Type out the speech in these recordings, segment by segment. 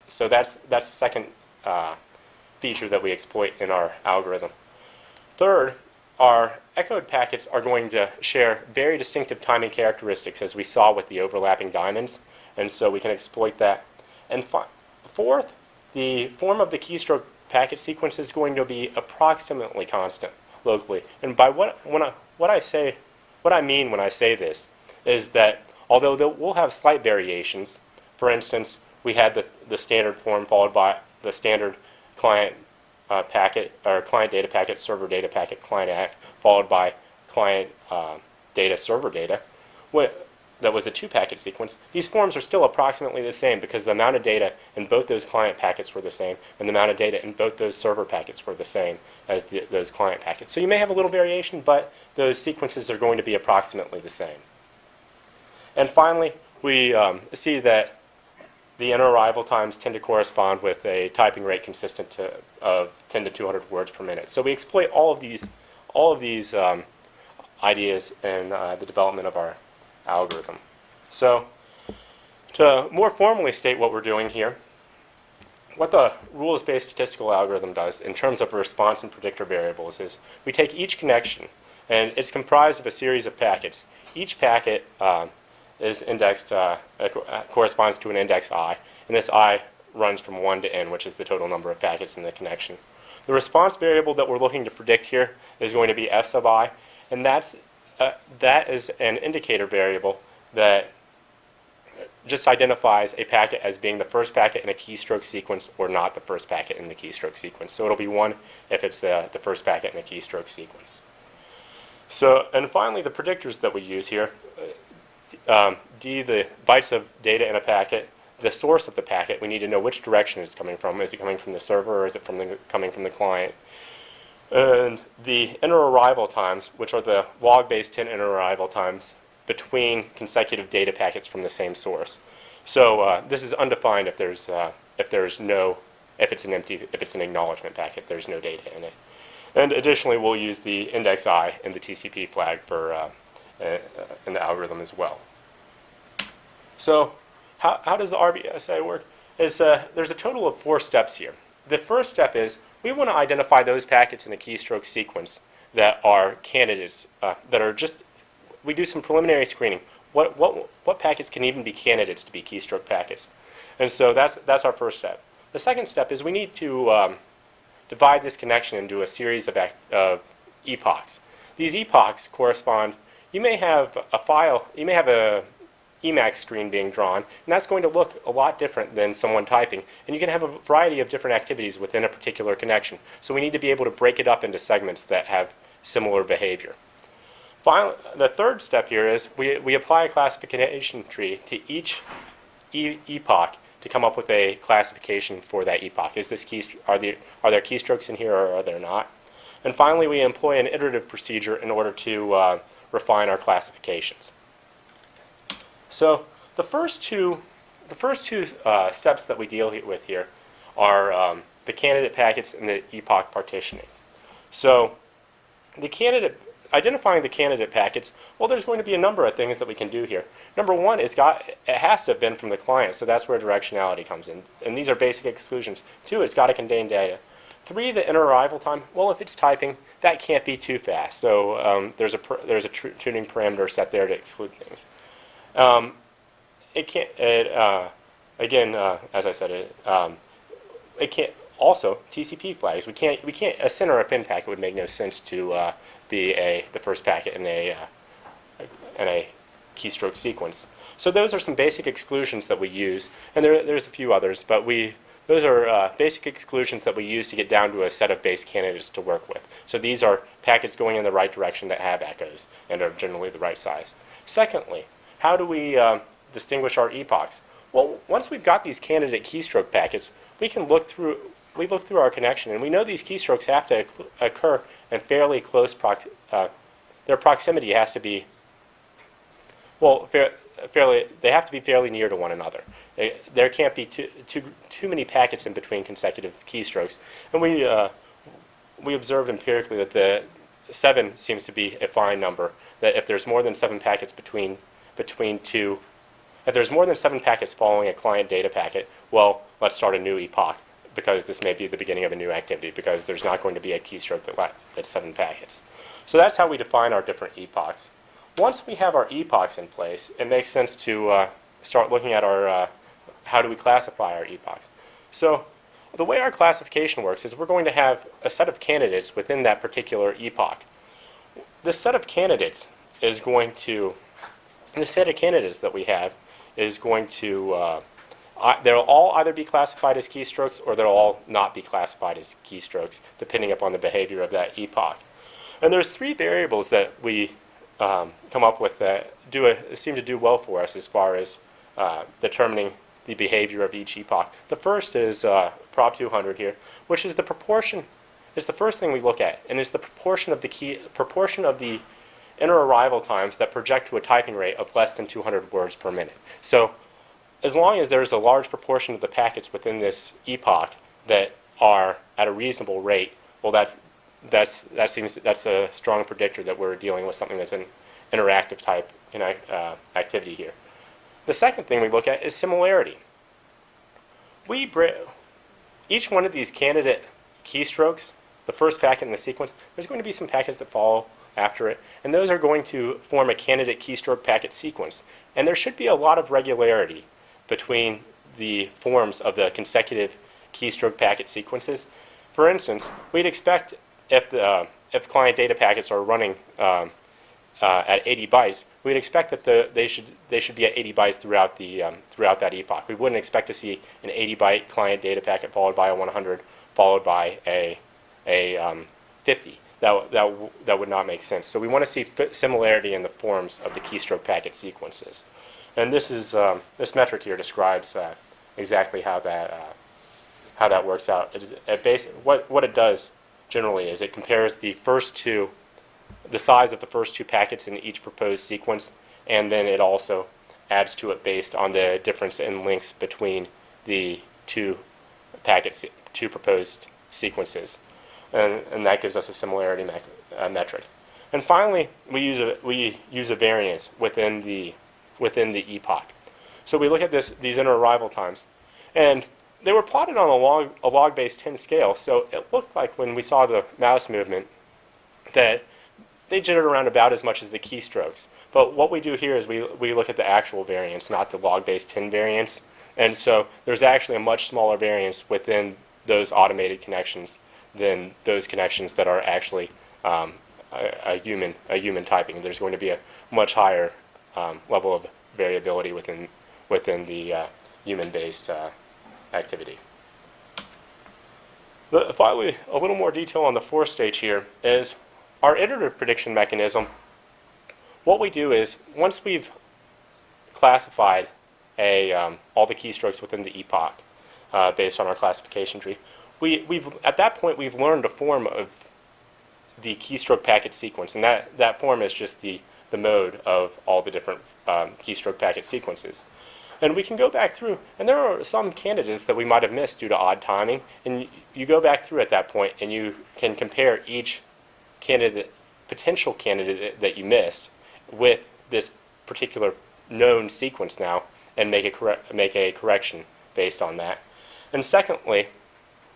so that's the second feature that we exploit in our algorithm. Third, our echoed packets are going to share very distinctive timing characteristics, as we saw with the overlapping diamonds, and so we can exploit that. And fourth, the form of the keystroke packet sequence is going to be approximately constant locally. And by what I mean when I say this is that although we'll have slight variations, for instance, we had the standard form followed by the standard client packet, or client data packet, server data packet, client act, followed by client data, server data. That was a 2-packet sequence. These forms are still approximately the same because the amount of data in both those client packets were the same, and the amount of data in both those server packets were the same as those client packets. So you may have a little variation, but those sequences are going to be approximately the same. And finally, we see that the interarrival times tend to correspond with a typing rate consistent of 10 to 200 words per minute. So we exploit all of these ideas in the development of our algorithm. So to more formally state what we're doing here, what the rules-based statistical algorithm does in terms of response and predictor variables is we take each connection, and it's comprised of a series of packets. Each packet is indexed, corresponds to an index I, and this I runs from 1 to n, which is the total number of packets in the connection. The response variable that we're looking to predict here is going to be f sub I, and that is an indicator variable that just identifies a packet as being the first packet in a keystroke sequence or not the first packet in the keystroke sequence. So it'll be 1 if it's the first packet in a keystroke sequence. So, and finally, the predictors that we use here, D, the bytes of data in a packet, the source of the packet, we need to know which direction it's coming from. Is it coming from the server or is it coming from the client? And the interarrival times, which are the log-based 10 interarrival times between consecutive data packets from the same source. So this is undefined if it's an acknowledgement packet, there's no data in it. And additionally, we'll use the index I and the TCP flag for in the algorithm as well. So how does the RBSA work? There's a total of 4 steps here. The first step is we want to identify those packets in a keystroke sequence that are candidates, that are just, we do some preliminary screening. What packets can even be candidates to be keystroke packets? And so that's our first step. The second step is we need to divide this connection into a series of epochs. These epochs correspond, you may have a file, you may have a Emacs screen being drawn, and that's going to look a lot different than someone typing. And you can have a variety of different activities within a particular connection. So we need to be able to break it up into segments that have similar behavior. Finally, the third step here is we apply a classification tree to each epoch to come up with a classification for that epoch. Is this are there keystrokes in here or are there not? And finally, we employ an iterative procedure in order to refine our classifications. So the first two steps that we deal with here are the candidate packets and the epoch partitioning. So identifying the candidate packets, well, there's going to be a number of things that we can do here. Number one, it has to have been from the client, so that's where directionality comes in. And these are basic exclusions. 2, it's got to contain data. 3, the interarrival time. Well, if it's typing, that can't be too fast. So there's a tuning parameter set there to exclude things. It can't. Again, as I said, it can't. Also, TCP flags. We can't. A SYN or a FIN packet would make no sense to be the first packet in a keystroke sequence. So those are some basic exclusions that we use, and there's a few others, but those are basic exclusions that we use to get down to a set of base candidates to work with. So these are packets going in the right direction that have echoes and are generally the right size. Secondly, how do we distinguish our epochs? Well, once we've got these candidate keystroke packets, we look through our connection, and we know these keystrokes have to occur in fairly close their proximity has to be, well, they have to be fairly near to one another. There can't be too many packets in between consecutive keystrokes. And we observed empirically that the 7 seems to be a fine number, that if there's more than 7 packets between two if there's more than 7 packets following a client data packet, well, let's start a new epoch, because this may be the beginning of a new activity, because there's not going to be a keystroke that's 7 packets. So that's how we define our different epochs. Once we have our epochs in place, it makes sense to start looking at our how do we classify our epochs. So the way our classification works is we're going to have a set of candidates within that particular epoch. This set of candidates is going to, the set of candidates that we have is going to, they'll all either be classified as keystrokes or they'll all not be classified as keystrokes, depending upon the behavior of that epoch. And there's 3 variables that we come up with that seem to do well for us as far as determining the behavior of each epoch. The first is Prop 200 here, which is the proportion. Is the first thing we look at, and it's the proportion of the interarrival times that project to a typing rate of less than 200 words per minute. So, as long as there's a large proportion of the packets within this epoch that are at a reasonable rate, well, that's a strong predictor that we're dealing with something that's an interactive type activity here. The second thing we look at is similarity. Each one of these candidate keystrokes, the first packet in the sequence, there's going to be some packets that follow after it, and those are going to form a candidate keystroke packet sequence. And there should be a lot of regularity between the forms of the consecutive keystroke packet sequences. For instance, we'd expect if client data packets are running at 80 bytes, we'd expect that they should be at 80 bytes throughout that epoch. We wouldn't expect to see an 80 byte client data packet followed by a 100, followed by a 50. That would not make sense. So we want to see similarity in the forms of the keystroke packet sequences. And this metric here describes exactly how that works out. What it does generally is it compares the size of the first 2 packets in each proposed sequence, and then it also adds to it based on the difference in lengths between the 2 proposed sequences, and that gives us a similarity metric. And finally, we use a variance within the epoch. So we look at these interarrival times, and they were plotted on a log-based 10 scale. So it looked like when we saw the mouse movement that they jittered around about as much as the keystrokes. But what we do here is we look at the actual variance, not the log-based 10 variance. And so there's actually a much smaller variance within those automated connections than those connections that are actually a human typing. There's going to be a much higher level of variability within the human-based activity. Finally, a little more detail on the 4th stage here is our iterative prediction mechanism. What we do is, once we've classified all the keystrokes within the epoch based on our classification tree, at that point we've learned a form of the keystroke packet sequence, and that form is just the mode of all the different keystroke packet sequences. And we can go back through, and there are some candidates that we might have missed due to odd timing, and you go back through at that point and you can compare each potential candidate that you missed with this particular known sequence now, and make a correction based on that. And secondly,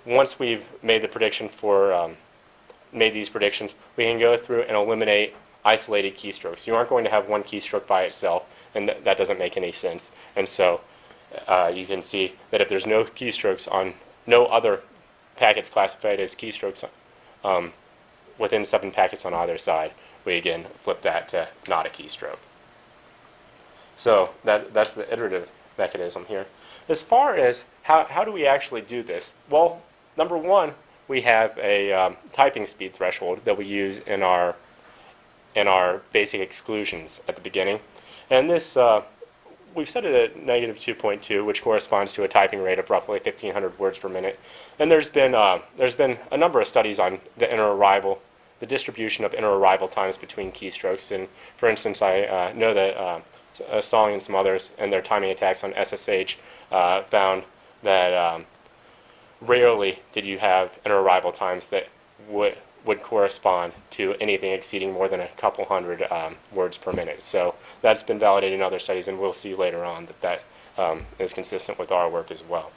once we've made these predictions, we can go through and eliminate isolated keystrokes. You aren't going to have one keystroke by itself, and that doesn't make any sense. And so you can see that if there's no keystrokes on no other packets classified as keystrokes within 7 packets on either side, we again flip that to not a keystroke. So that's the iterative mechanism here. As far as how do we actually do this? Well, number one, we have a typing speed threshold that we use in our basic exclusions at the beginning. And this, we've set it at negative 2.2, which corresponds to a typing rate of roughly 1,500 words per minute. And there's been a number of studies on the distribution of interarrival times between keystrokes. And for instance, I know that Song and some others and their timing attacks on SSH found that rarely did you have interarrival times that would correspond to anything exceeding more than a couple hundred words per minute. So that's been validated in other studies, and we'll see later on that is consistent with our work as well.